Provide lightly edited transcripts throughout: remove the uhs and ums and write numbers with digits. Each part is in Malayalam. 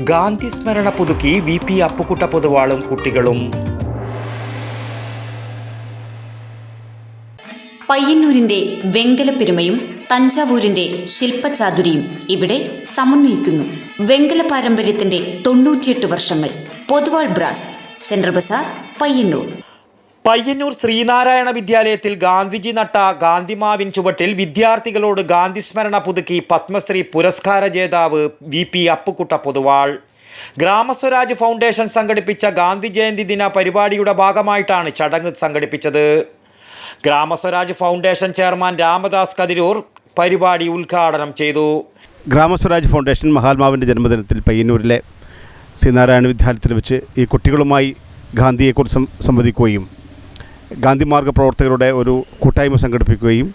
ഗാന്ധി സ്മരണ പുതുക്കി VP അപ്പുക്കുട്ട പൊതുവാളും കുട്ടികളും. പയ്യന്നൂരിന്റെ വെങ്കലപ്പെരുമയും തഞ്ചാവൂരിന്റെ ശില്പചാതുരിയും ഇവിടെ സമന്വയിക്കുന്നു. വെങ്കല പാരമ്പര്യത്തിന്റെ 98 വർഷങ്ങൾ. Poduval brass, central bazaar, Payyanur. Payyanur Sreenarayana വിദ്യാലയത്തിൽ ഗാന്ധിജി നട്ട ഗാന്ധിമാവിൻ ചുവട്ടിൽ വിദ്യാർത്ഥികളോട് ഗാന്ധി സ്മരണ പുതുക്കി പത്മശ്രീ പുരസ്കാര ജേതാവ് VP അപ്പുക്കുട്ട പൊതുവാൾ. ഗ്രാമസ്വരാജ് ഫൗണ്ടേഷൻ സംഘടിപ്പിച്ച ഗാന്ധി ജയന്തി ദിന പരിപാടിയുടെ ഭാഗമായിട്ടാണ് ചടങ്ങ് സംഘടിപ്പിച്ചത്. ഗ്രാമസ്വരാജ് ഫൗണ്ടേഷൻ ചെയർമാൻ രാമദാസ് കതിരൂർ പരിപാടി ഉദ്ഘാടനം ചെയ്തു. ഗ്രാമസ്വരാജ് ഫൗണ്ടേഷൻ മഹാത്മാവിൻ്റെ ജന്മദിനത്തിൽ പയ്യന്നൂരിലെ ശ്രീനാരായണ വിദ്യാലയത്തിൽ വെച്ച് ഈ കുട്ടികളുമായി ഗാന്ധിയെക്കുറിച്ച് സംവദിക്കുകയും ഗാന്ധിമാർഗ പ്രവർത്തകരുടെ ഒരു കൂട്ടായ്മ സംഘടിപ്പിക്കുകയും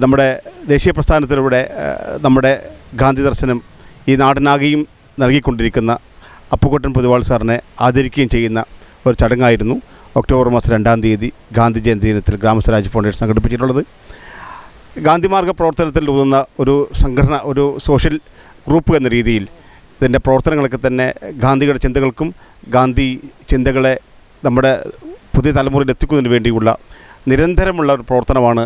നമ്മുടെ ദേശീയ പ്രസ്ഥാനത്തിലൂടെ നമ്മുടെ ഗാന്ധി ദർശനം ഈ നാടിനാകെയും നൽകിക്കൊണ്ടിരിക്കുന്ന അപ്പുക്കുട്ടൻ പൊതുവാൾ സാറിനെ ആദരിക്കുകയും ചെയ്യുന്ന ഒരു ചടങ്ങായിരുന്നു ഒക്ടോബർ മാസം 2-ാം തീയതി ഗാന്ധി ജയന്തി ദിനത്തിൽ ഗ്രാമസ്വരാജ് ഫൗണ്ടേഷൻ സംഘടിപ്പിച്ചിട്ടുള്ളത്. ഗാന്ധിമാർഗ പ്രവർത്തനത്തിൽ ഊന്നുന്ന ഒരു സംഘടന, ഒരു സോഷ്യൽ ഗ്രൂപ്പ് എന്ന രീതിയിൽ ഇതിൻ്റെ പ്രവർത്തനങ്ങളൊക്കെ തന്നെ ഗാന്ധിയുടെ ചിന്തകൾക്കും ഗാന്ധി ചിന്തകളെ നമ്മുടെ പുതിയ തലമുറയിൽ എത്തിക്കുന്നതിന് വേണ്ടിയുള്ള നിരന്തരമുള്ള ഒരു പ്രവർത്തനമാണ്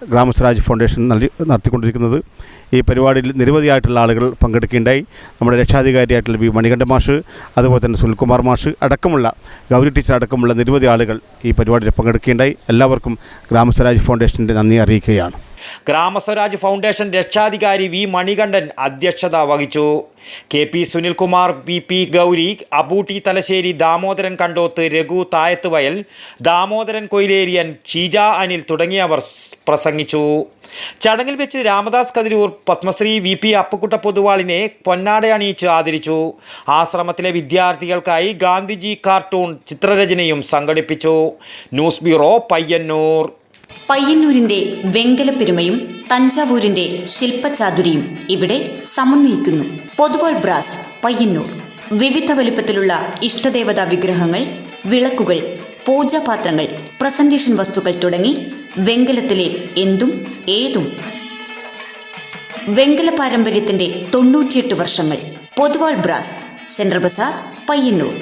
ഗ്രാമസ്വരാജ് ഫൗണ്ടേഷൻ നടത്തിക്കൊണ്ടിരിക്കുന്നത്. ഈ പരിപാടിയിൽ നിരവധിയായിട്ടുള്ള ആളുകൾ പങ്കെടുക്കുകയുണ്ടായി. നമ്മുടെ രക്ഷാധികാരിയായിട്ടുള്ള V മണികണ്ഠൻ മാഷ്, അതുപോലെ തന്നെ സുനിൽകുമാർ മാഷ് അടക്കമുള്ള ഗൗരി ടീച്ചർ അടക്കമുള്ള നിരവധി ആളുകൾ ഈ പരിപാടിയിൽ പങ്കെടുക്കുകയുണ്ടായി. എല്ലാവർക്കും ഗ്രാമസ്വരാജ് ഫൗണ്ടേഷൻ്റെ നന്ദി അറിയിക്കുകയാണ്. ഗ്രാമസ്വരാജ് ഫൗണ്ടേഷൻ രക്ഷാധികാരി V മണികണ്ഠൻ അധ്യക്ഷത വഹിച്ചു. KP സുനിൽകുമാർ, BP ഗൗരി, അബൂട്ടി തലശ്ശേരി, ദാമോദരൻ കണ്ടോത്ത്, രഘു തായത്തുവയൽ, ദാമോദരൻ കൊയിലേരിയൻ, ഷീജ അനിൽ തുടങ്ങിയവർ പ്രസംഗിച്ചു. ചടങ്ങിൽ വെച്ച് രാമദാസ് കതിരൂർ പത്മശ്രീ VP അപ്പുക്കുട്ട പൊതുവാളിനെ പൊന്നാട അണിയിച്ച് ആദരിച്ചു. ആശ്രമത്തിലെ വിദ്യാർത്ഥികൾക്കായി ഗാന്ധിജി കാർട്ടൂൺ ചിത്രരചനയും സംഘടിപ്പിച്ചു. News bureau, Payyanur. പയ്യന്നൂരിന്റെ വെങ്കലപ്പെരുമയും തഞ്ചാവൂരിന്റെ ശില്പചാതുരിയും ഇവിടെ സമന്വയിക്കുന്നു. പൊതുവാൾ ബ്രാസ്, പയ്യന്നൂർ. വിവിധ വലിപ്പത്തിലുള്ള ഇഷ്ടദേവതാ വിഗ്രഹങ്ങൾ, വിളക്കുകൾ, പൂജാപാത്രങ്ങൾ, പ്രസന്റേഷൻ വസ്തുക്കൾ തുടങ്ങി വെങ്കലത്തിലെ എന്തും ഏതും. വെങ്കല പാരമ്പര്യത്തിന്റെ 98 വർഷങ്ങൾ. Poduval brass, central bazaar, Payyanur.